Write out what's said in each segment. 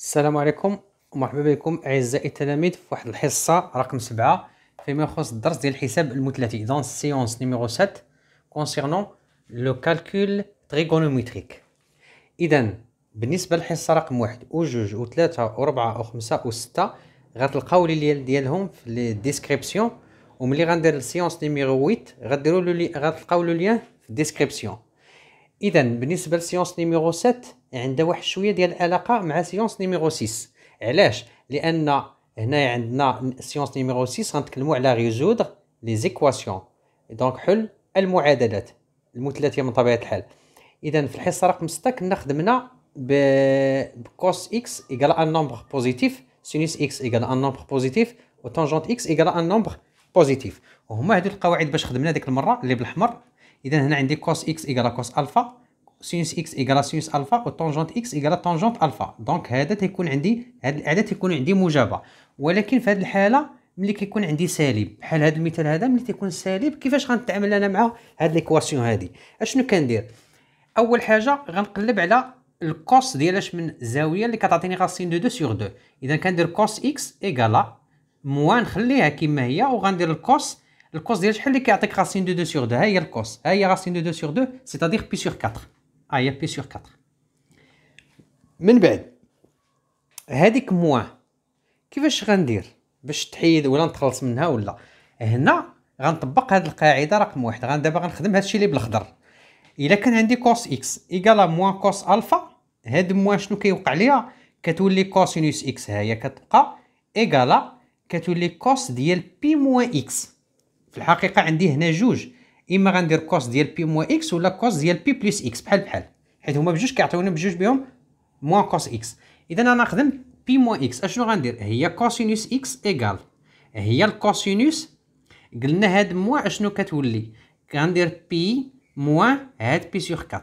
السلام عليكم ومرحبا بكم اعزائي التلاميذ في واحد الحصه رقم 7 فيما يخص الدرس ديال الحساب المثلثي دون سيونس نيميرو 7 كونسيرنون لو كالكول تريغونوميتريك. اذا بالنسبه للحصه رقم 1 و2 و3 و4 و5 و6 غتلقاو لي ديالهم في لي ديسكريبسيون، وملي غندير السيونس نيميرو 8 غديروا لي غتلقاو لو لين في الديسكريبسيون. اذا بالنسبه لسيونس نيميرو 7 عندها واحد شويه ديال العلاقه مع سيونس نيميرو 6. علاش؟ لان هنايا عندنا سيونس نيميرو 6 غنتكلموا على ريزودر لي زيكواسيون، دونك حل المعادلات المثلثيه من طبيعه الحال. اذا في الحصه رقم 6 كنا خدمنا بكوس اكس ايكال ان نومبر بوزيتيف، سينوس اكس ايكال ان نومبر بوزيتيف، وطونجونت اكس ايكال ان نومبر بوزيتيف، وهما هادو القواعد باش خدمنا ديك المره اللي بالاحمر. اذا هنا عندي كوس اكس ايكال كوس الفا، سينوس اكس ايكال سينوس الفا، وطونجونت اكس ايكال طونجونت الفا. دونك هذا تيكون عندي، هاد الاعداد تيكون عندي موجبه. ولكن في هذه الحاله ملي كيكون عندي سالب بحال هذا المثال هذا، ملي تيكون سالب كيفاش غنتعامل انا مع هاد ليكواسيون هادي؟ اشنو كندير؟ اول حاجه غنقلب على الكوس ديالاش من الزاويه اللي كتعطيني راسين دو 2 سور 2. اذا كندير كوس اكس ايكالا موان، نخليها كما هي، وغندير الكوس ديال شحال اللي كيعطيك راسين دو 2 سور 2. ها هي الكوس، ها هي راسين دو 2 سور 2 سيتادير بي سور 4. ها هي بي سور 4. من بعد هذيك موان كيفاش غندير باش تحيد ولا نتخلص منها؟ ولا هنا غنطبق هذه القاعده رقم 1. دابا غنخدم هذا الشيء اللي بالاخضر. الا كان عندي كوس اكس ايكالا موان كوس الفا، هاد موان شنو كيوقع ليا؟ كتولي كوسينوس اكس، ها هي كتبقى ايكالا كتولي كوس ديال بي موان اكس. في الحقيقه عندي هنا جوج، اما غندير كوس ديال بي موان اكس ولا كوس ديال بي بلس اكس بحال حيت هما بجوج كيعطيوني بجوج بهم موان كوس اكس. اذا انا نخدم بي موان اكس. اشنو غندير؟ هي كوسينوس اكس ايكال هي الكوسينوس. قلنا هاد موان اشنو كتولي؟ غندير بي موان هاد بي سور 4،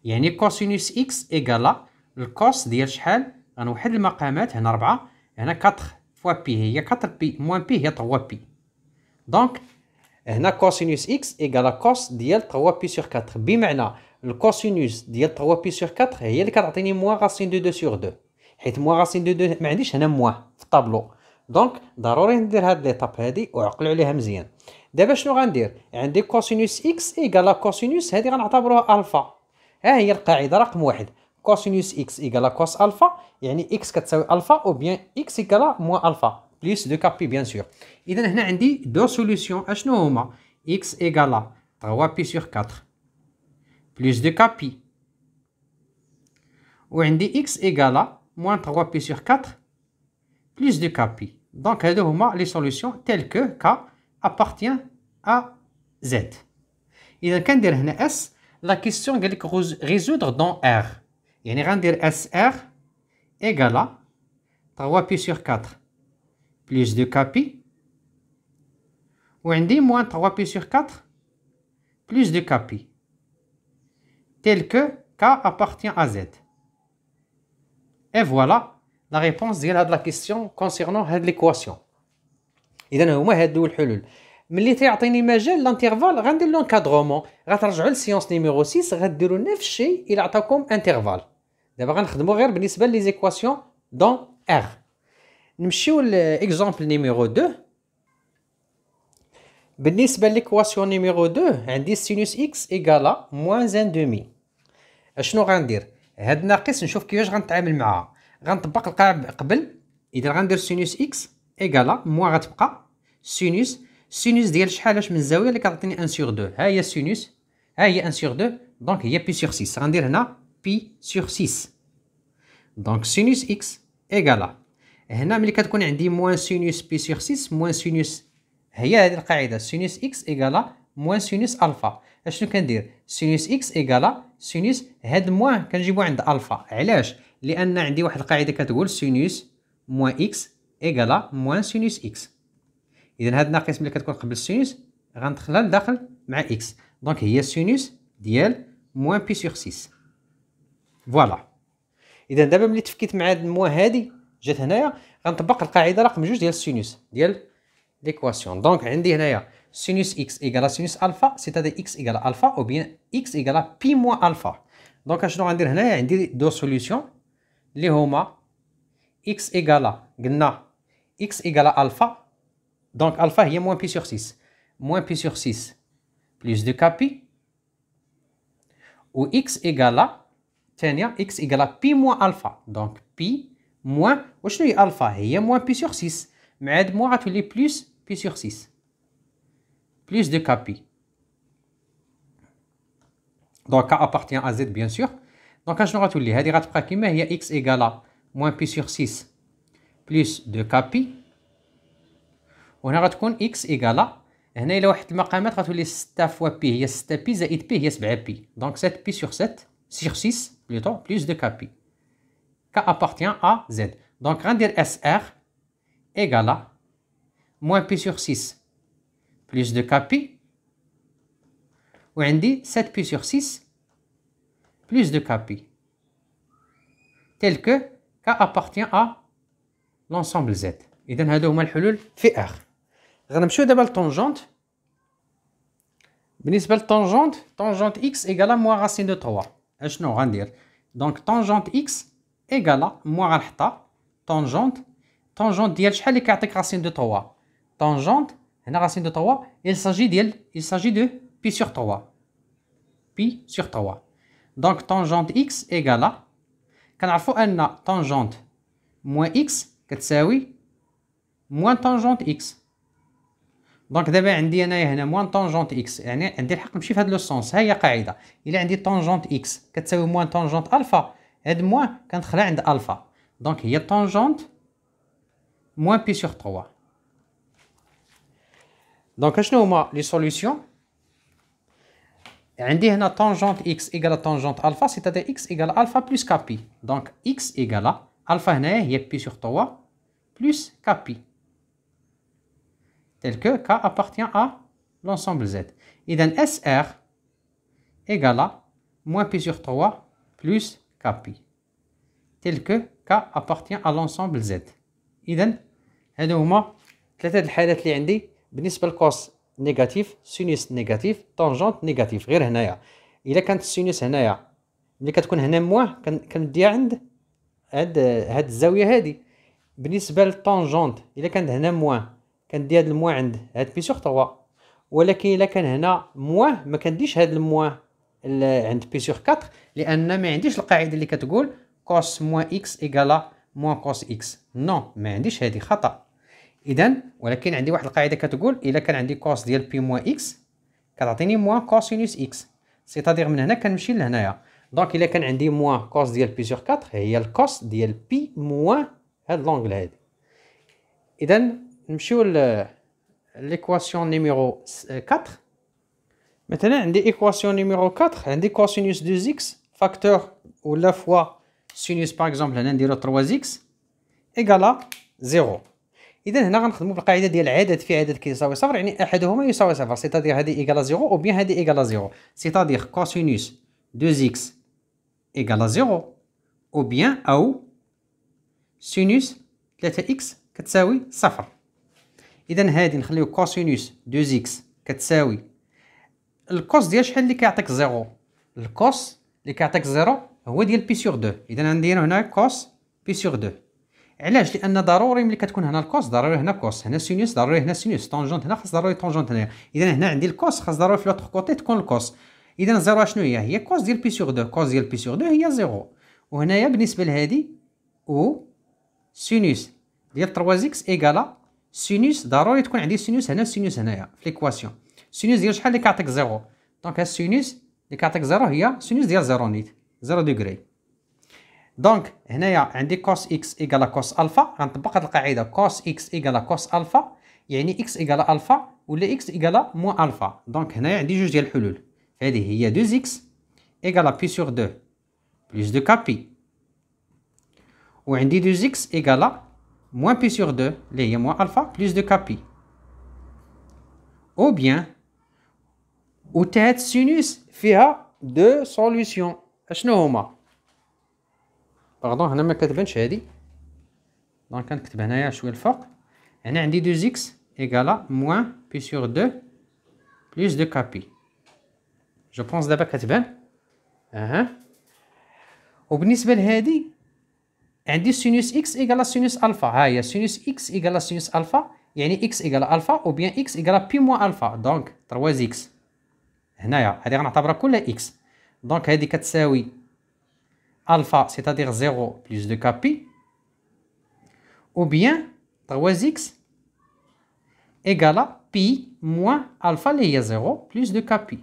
يعني كوسينوس اكس ايكالا الكوس ديال شحال؟ غنوحد المقامات هنا 4، هنا 4 فوا بي هي 4 بي موان بي هي 3 بي. دونك هنا كوسينوس اكس ايكالا كوس ديال 3 بي سور 4، بمعنى الكوسينوس ديال 3 بي سور 4 هي اللي كتعطيني موان راسين دو 2 سور 2، حيت موان راسين دو 2 ما عنديش هنا موان في الطابلو. دونك ضروري ندير هاد ليطاب هادي وعقلوا عليها مزيان. دابا شنو غندير؟ عندي كوسينوس اكس ايكالا كوسينوس، هادي غنعتبروها الفا. ها هي القاعده رقم 1، كوسينوس اكس ايكالا كوس الفا، يعني اكس كتساوي الفا او بيان اكس ايكالا موان الفا بليس دو كابي بيان سور. اذا هنا عندي دو سوليوشن. اشنو هما؟ اكس ايكالا 3 بي سور 4 بليس دو كابي، وعندي اكس ايكالا موان 3 بي سور 4 بليس دو كابي. دونك هادو هما لي سوليوشن تيل كو كا appartient à Z. إذا كندير هنا اس، لا كيسيون قالك résoudre dans R، يعني غندير اس ار ايكالا 3 بي سور 4 بليس دو كابي، وعندي موان 3 بي سور 4 بليس دو كابي tel que K appartient à Z. Et voilà la réponse ديال هاد لا كيسيون كونسيرنون هاد ليكواسيون. اذا هما هادو الحلول. ملي تيعطيني مجال لانترفال غندير لو انكادرومون، غترجعوا للسيونس نيميرو 6 غديروا نفس الشيء الى عطاكم انترفال. دابا غنخدموا غير بالنسبه لي زيكواسيون دون ار. نمشيو لاكزامبل نيميرو 2. بالنسبه ليكواسيون نيميرو 2 عندي سينوس اكس ايكالا موان 1 دومي. اشنو غندير؟ هاد ناقص نشوف كيفاش غنتعامل معها. غنطبق القاعده قبل. اذا غندير سينوس اكس ايكالا موان غتبقى سينوس ديال شحالاش من الزاويه اللي كتعطيني 1 سور 2. ها هي سينوس، ها هي 1 سور 2، دونك هي بي سور 6. غندير هنا بي سور 6. دونك سينوس اكس ايكالا هنا ملي كتكون عندي موان سينوس بي سور 6 موان سينوس، هي هذه القاعده سينوس اكس ايكالا موان سينوس الفا. اشنو كندير؟ سينوس اكس ايكالا سينوس هاد موان كنجيبو عند الفا. علاش؟ لان عندي واحد القاعده كتقول سينوس موان اكس ايكالا موان سينوس اكس. اذا هاد ناقص ملي كتكون قبل السينوس غندخلها لداخل مع اكس، دونك هي سينوس ديال موان بي سور 6. فوالا. اذا دابا ملي تفكيت مع هاد الموان هادي جات هنايا غنطبق القاعده رقم 2 ديال السينوس ديال ليكواسيون. دونك عندي هنايا سينوس اكس ايكالا سينوس الفا، سيتادير اكس ايكالا الفا او بيان اكس ايكالا بي موان الفا. دونك اشنو غندير هنايا؟ عندي دو سوليوشن. اللي هما x إيكالا قلنا x إيكالا ألفا، دونك ألفا هي موان بي سور 6 موان بي سور 6 بلوس دو كابي، و x إيكالا الثانية x إيكالا بي موان ألفا، دونك بي موان وشنو هي ألفا؟ هي موان بي سور 6 مع هاد موان غتولي بلوس بي سور 6 بلوس دو كابي. دونك K appartient à Z bien sûr. دونك اشنو غتولي؟ هادي غتبقى كيما هي x إيكالا موان بي سور 6 بلوس دو كابي، وهنا غتكون x إيكالا هنا إلا واحد المقامات غتولي 6 فوا بي هي 6 بي زائد بي هي 7 بي، دونك 7 بي سور 7 سور 6 بلوتو بلوس دو كابي. K appartient à Z. دونك غندير SR إيكالا موان بي سور 6 بلوس دو كابي، وعندي 7 بي سور 6 بلوس دو كابي tel que K appartient à l'ensemble Z. إذا هادو هما الحلول في R. غنمشيو دابا للطونجونت. بالنسبة للطونجونت، طونجونت x إيكالا موان راسين دو 3. اشنو غندير؟ دونك طونجونت x إيكالا موان غنحطها طونجونت ديال شحال اللي كيعطيك راسين دو 3؟ طونجونت هنا راسين دو 3 il s'agit de pi sur 3 pi sur 3. دونك طونجونت x إيكالا كنعرفو أن طونجونت موان x كتساوي موان طونجونت x. دونك دابا عندي انايا هنا موان طونجونت اكس، يعني عندي الحق نمشي في هذا لو سونس. ها هي قاعده، الا عندي طونجونت اكس كتساوي موان طونجونت الفا، هاد موان كندخلها عند الفا، دونك هي طونجونت موان بي سور 3. دونك اشنو هما لي سوليوشن؟ عندي هنا طونجونت اكس ايكالا طونجونت الفا، سيتادير اكس ايكالا الفا بلس كابي، دونك اكس ايكالا الفا هنايا هي بي سور 3 بلس كابي tel que K appartient à l'ensemble Z. إذن SR égale moins pi sur 3 plus KP tel que K appartient à l'ensemble Z. إذن هادو هما ثلاثة الحالات اللي عندي بالنسبة للكوس نيجاتيف، سينوس نيجاتيف، طونجونت نيجاتيف. غير هنايا إلا كانت السينوس هنايا ملي كتكون هنا موان كنديها عند هاد الزاوية هادي. بالنسبة للطونجونت إلا كانت هنا موان كندير هاد الموان عند هاد بي سور 3، ولكن الا كان هنا موان ما كنديش هاد الموان عند بي سور 4، لان ما عنديش القاعده اللي كتقول كوس موان اكس ايكالا موان كوس اكس. نو، ما عنديش هادي، خطا. اذا ولكن عندي واحد القاعده كتقول الا كان عندي كوس ديال بي موان اكس كتعطيني موان كوسينوس اكس، سيتادير من هنا كنمشي لهنايا. دونك الا كان عندي موان كوس ديال بي سور 4 هي الكوس ديال بي موان هاد لونغل هادي. اذا نمشيو ليكواسيون نيميرو 4. مثلا عندي ايكواسيون نيميرو 4 عندي كوسينوس دو زيكس فاكتور ولا فوا سينوس باغ اكزومبل هنا نديرو 3 زيكس ايكالا 0. اذا هنا غنخدمو بالقاعده ديال عدد في عدد كيساوي صفر، يعني احدهما يساوي صفر، سيتادير هذه ايكالا 0 او بيان هذه ايكالا 0، سيتادير كوسينوس دو زيكس ايكالا 0 او بيان او سينوس 3 اكس كتساوي صفر. اذا هادي نخليو كوسينوس دو زيكس كتساوي الكوس ديال شحال اللي كيعطيك 0؟ الكوس اللي كيعطيك 0 هو ديال بي سور 2. اذا غنديرو هنا كوس بي سور 2. علاش؟ لان ضروري ملي كتكون هنا الكوس ضروري هنا كوس، هنا سينوس ضروري هنا سينوس، طونجونت هنا خاص ضروري طونجونت هنايا. اذا هنا عندي الكوس خاص ضروري في لوطخ كوتي تكون الكوس. اذا 0 شنو هي؟ هي كوس ديال بي سور 2، كوس ديال بي سور 2 هي 0. وهنايا بالنسبه لهادي او سينوس ديال 3 زيكس ايكالا سينوس ضروري تكون عندي سينوس هنا سينوس هنايا في ليكواسيون. سينوس ديال شحال اللي كيعطيك 0؟ دونك ها السينوس اللي كيعطيك 0 هي سينوس ديال 0 نيت 0 دوغري. دونك هنايا عندي كوس اكس ايكالا كوس الفا، غنطبق هاد القاعده كوس اكس ايكالا كوس الفا، يعني اكس ايكالا الفا ولا اكس ايكالا موان الفا. دونك هنايا عندي جوج ديال الحلول، هذه هي 2 اكس ايكالا بي سور 2 بلس 2 كابي، وعندي 2 اكس ايكالا موان بي سور 2 اللي هي موان الفا بلس 2 كابي، او بيان و تا هاد السينوس فيها دو سوليوشن. اشنو هما؟ باردون هنا ما كتبانش هادي، دونك كنكتب هنايا شويه الفوق. هنا عندي 2 اكس ايكالا موان بي سور 2 بلس 2 كابي، جو بونس دابا كتبان. وبالنسبه لهادي عندي سينوس اكس ايكال سينوس الفا. ها هي سينوس اكس ايكال سينوس الفا، يعني اكس ايكال الفا او بيان اكس ايكال بي موان الفا. دونك 3 اكس هنايا هذه غنعتبرها كلها اكس. دونك هذه كتساوي الفا سيتادير 0 بلس 2 كا بي، ou bien 3x égale à pi moins alpha اللي هي 0 plus 2 k pi.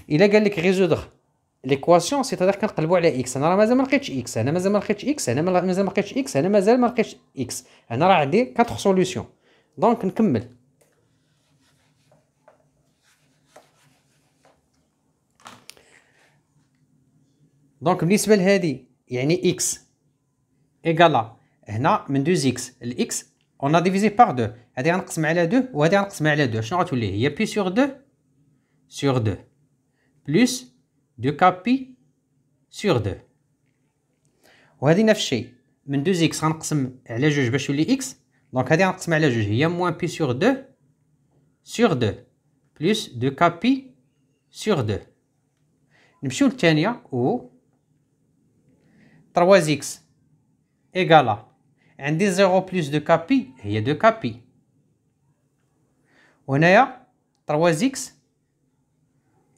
إلا قال لك résoudre l'équation c'est-à-dire كنقلبوا على x. أنا راه مازال ما لقيتش x، أنا مازال ما لقيتش x، أنا مازال ما لقيتش x، أنا مازال ما لقيتش x. أنا راه عندي 4 solutions. دونك نكمل. دونك بالنسبة لهذه يعني x égale هنا من 2x الx on a divisé par 2. هذه غنقسم على 2 وهذه غنقسم على 2. شنو غتولي؟ هي بي سور 2 سور 2 بلس 2 كا بي سور 2. وهذه نفس الشيء من 2x غنقسم على 2 باش يولي x. دونك هذه غنقسم على 2 هي موان بي سور 2 سور 2 بلس 2 كا بي سور 2. نمشيو للثانية و 3x إيكالا عندي 0 بلس 2 كا بي هي 2 كا بي، وهنايا 3x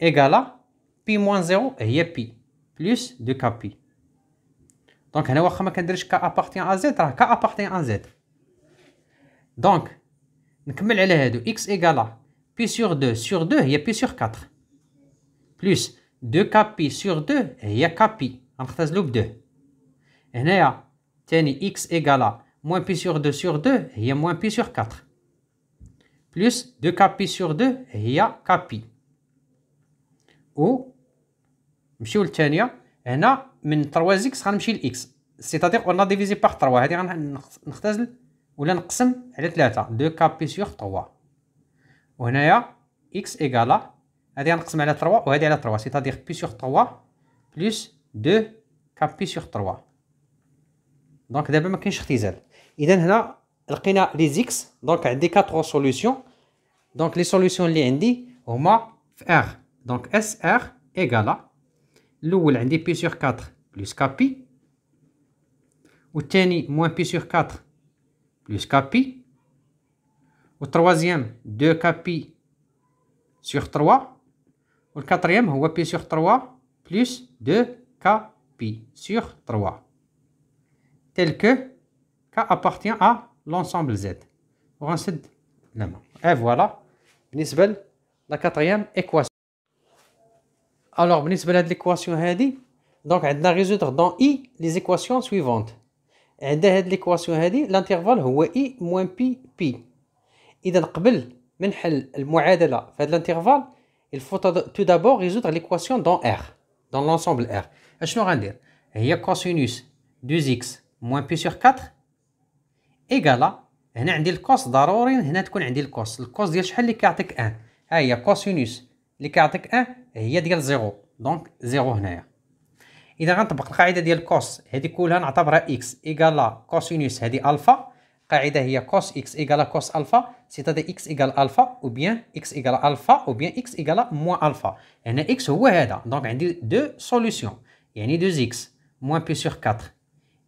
إيكالا بي موان 0 هي بي بلس 2 كا بي. دونك هنا واخا ما كنديرش كا ابارتيان ا زد راه كا ابارتيان ا زد. دونك نكمل على هادو x إيكالا بي سور 2 سور 2 هي بي سور 4 بلس 2 كا بي سور 2 هي كا بي غنختزلو ب 2. هنايا تاني x إيكالا موان بي سور 2 سور 2 هي موان بي سور 4 بلس 2 كا بي سور 2 هي كا بي. و نمشيو للثانية. هنا من 3x غنمشي ل x سيتادير اون ديفيزي باغ 3. هادي غنختزل ولا نقسم على 3 2 كا بي سور 3. وهنايا x إيكالا هادي غنقسم على 3 وهادي على 3 سيتادير بي سور 3 بلس 2 كا بي سور 3. دونك دابا ما كاينش اختزال. اذا هنا لقينا لي زيكس. دونك عندي 4 سوليوشن. دونك لي سوليوشن اللي عندي هما في ار. دونك اس ار ايكالا الاول عندي بي سور 4 بلس كا بي، والثاني موان بي سور 4 بلس كا بي، والتروازيام 2 كا بي سور 3، والكاتريام هو بي سور 3 بلس 2 كا بي سور 3 tel que K appartient à l'ensemble Z. وغنسد لما. Et voilà بالنسبة لا كاتريام équation. Alors بالنسبة لهاد l'équation هادي دونك عندنا résoudre dans I les équations suivantes. عندها هاد l'équation هادي الانترفال هو I moins P P. إذا قبل ما نحل المعادلة في هاد الانترفال il faut tout d'abord résoudre l'équation dans R dans l'ensemble R. اشنو غندير؟ هي cosinus 2x moins pi sur 4 إيكالا هنا عندي الكوس ضروري هنا تكون عندي الكوس ديال شحال اللي كيعطيك 1. ها هي كوسينوس اللي كيعطيك 1 هي ديال 0. دونك 0 هنايا. اذا غنطبق القاعده ديال الكوس هذه كلها نعتبرها اكس إيكالا كوسينوس هذه الفا. القاعده هي كوس اكس إيكالا كوس الفا سيتادير اكس إيكال الفا او بيان اكس إيكال الفا او بيان اكس إيكال موان الفا. هنا اكس هو هذا. دونك عندي دو سوليوشن يعني 2 اكس موان بي سور 4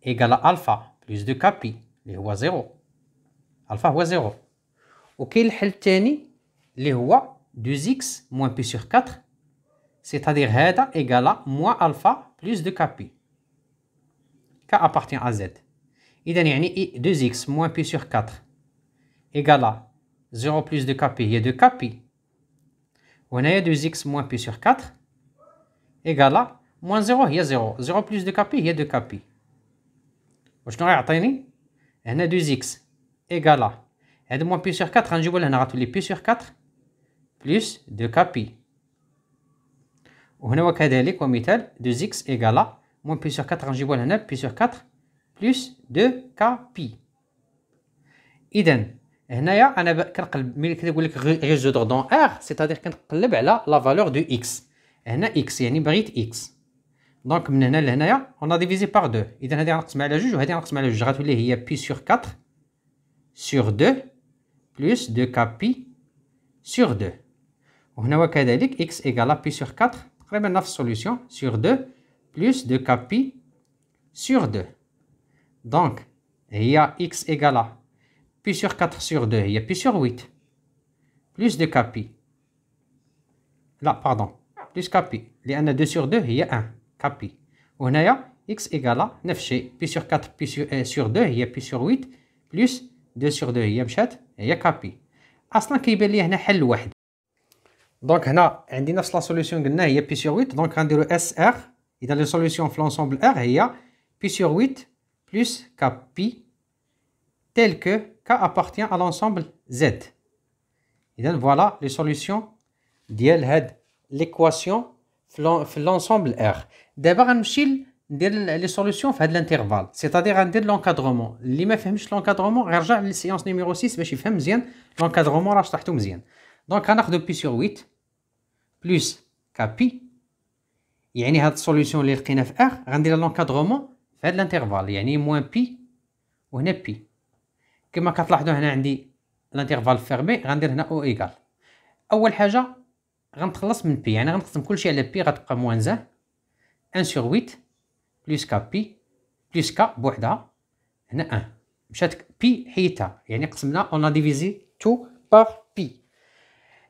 إيكال الفا بلس 2 كا بي اللي هو 0. الفا هو 0. وكاين الحل الثاني اللي هو 2x موان بي سور 4 سيتادير هذا إيكالا موان الفا بلس 2 كا بي كا ابارتيان ا زد. اذا يعني 2x موان بي سور 4 إيكالا 0 بلس 2 كا بي هي 2 كا بي، وهنايا 2x موان بي سور 4 إيكالا موان 0 هي 0 0 بلس 2 كا بي هي 2 كا بي. وشنو غيعطيني؟ هنا 2x إيكالا هاد موان بي سور 4 غنجيبو لهنا غتولي بي سور 4 بلس 2 كا بي. وهنا وكذلك ومثال 2x إيكالا موان بي سور 4 غنجيبو لهنا بي سور 4 بلس 2 كا بي. إذا هنايا أنا كنقلب ملي كنقول لك ريزودر دون ار سيتادير كنقلب على لا فالور دو إكس. هنا إكس يعني بغيت إكس. دونك من هنا لهنايا اون ديفيزي باغ 2. إذا هادي غنقسم على 2 وهادي غنقسم على 2 غتولي هي بي سور 4 سور 2 بلس 2 كا بي سور 2. وهنا وكذلك x إيكالا بي سور 4 تقريبا نفس السوليوشن سور 2 plus 2k pi sur 2. Donc, il y a x égale à pi sur 4 sur 2, il y a pi sur 8. Plus 2k pi. Là, pardon. Plus k pi. Il y a 2 sur 2, il y a 1 k pi. وهنايا x égale à نفس الشيء pi sur 4 pi sur 2 هي pi sur 8 plus 2 sur 2 هي مشات هي k pi. اصلا كيبان لي هنا حل واحد. دونك هنا عندي نفس لا سوليسيون قلنا هي pi sur 8 دونك غنديرو اس ار. اذا لي سوليسيون في لونسومبل ار هي pi sur 8 plus k pi tel que k appartient à l'ensemble z. اذا فوالا لي سوليسيون ديال هاد ليكواسيون في لونسومبل ار. دابا غنمشي ندير لي سوليسيون في هاد الانترفال، سيتادير غندير لونكادرومون. اللي ما فهمش لونكادرومون غيرجع للسيونس نيميرو 6 باش يفهم مزيان لونكادرومون، راه شرحتو مزيان. دونك غناخدو بي سور 8 بلس كا بي، يعني هاد السوليسيون اللي لقينا في ار غندير لونكادرومون في هاد الانترفال، يعني موان بي وهنا بي. كما كتلاحظوا هنا عندي الانترفال فيرمي، غندير هنا او ايكال. اول حاجه غنتخلص من بي، يعني غنقسم كلشي على بي، غتبقى موان 1 sur 8 بلس كا بي بلس كا بوحدها هنا 1 مشات بي حيدتها، يعني قسمنا اون ديفيزي 2 بار بي.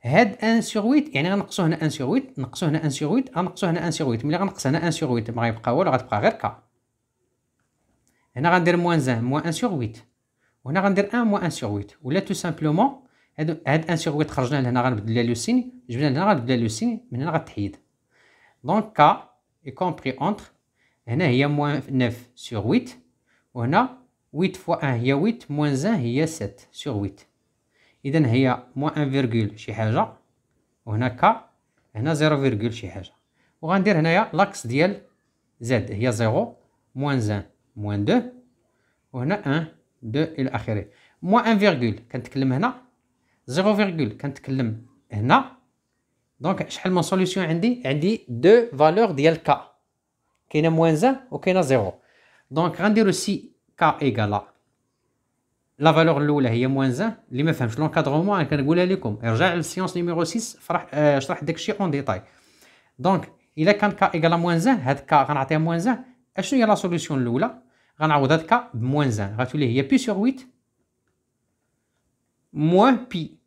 هاد 1 sur 8 يعني غنقصو هنا 1 sur 8 نقصو هنا 1 sur 8 غنقصو هنا 1 sur 8. ملي غنقص هنا 1 sur 8 ما غيبقى والو، غتبقى غير كا. هنا غندير موان 1 موان 1 sur 8 وهنا غندير 1 موان 1 sur 8، ولا تو سامبلومون هاد 1 sur 8 خرجنا لهنا غنبدل لها لو سين، جبنا لهنا غنبدل لها لو سين، من هنا غتحيد. دونك كا y compris entre هنا هي موان 9 sur 8 وهنا 8 fois 1 هي 8 moins 1 هي 7 sur 8. إذا هي موان 1 فيرغول شي حاجة وهنا كا هنا 0 فيرغول شي حاجة. وغندير هنايا لاكس ديال زد هي 0 moins 1 moins 2 وهنا 1 2 إلى آخره. موان 1 فيرغول كنتكلم هنا، 0 فيرغول كنتكلم هنا. دونك شحال من سوليسيون عندي دو فالور ديال كا، كاينه موان 1 وكاينه 0. دونك غنديرو سي كا ايكالا لا فالور الاولى هي موان 1. اللي ما فهمش لونكادرومون انا كنقولها لكم ارجع للسيونس نيميرو 6 شرح داكشي اون ديتاي. دونك الا كان كا ايكالا موان 1 هاد كا غنعطيها موان 1. اشنو هي لا سوليسيون الاولى؟ غنعوض هاد كا بموان 1 غتولي هي بي سور 8 موان بي،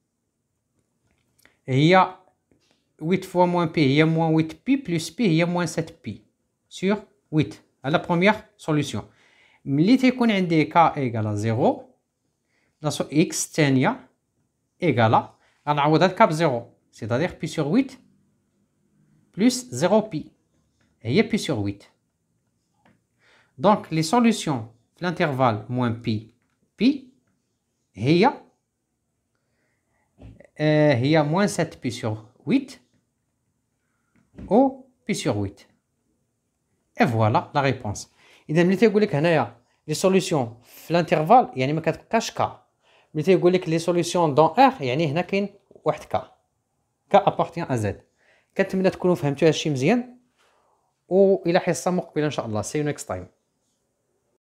هي 8 fois moins p هي moins 8p plus p هي moins 7p sur 8 على première solution. ملي تيكون عندي k égale 0 لاصو x الثانية égale غنعوض هاد k ب 0 c'est-à-dire p sur 8 plus 0p هي p sur 8. donc les solutions في l'intervalle moins p هي moins 7p sur 8 او بي سور 8. اي فوالا لا ريبونس. اذا ملي تيقول لك هنايا لي سوليسيون في الانترفال يعني ما كتبقاش كا. ملي تيقول لك لي سوليسيون دون ار يعني هنا كاين واحد كا ابارتيان ا زد. كنتمنى تكونوا فهمتوا هادشي مزيان، و الى حصه مقبله ان شاء الله. سي يو نيكست تايم.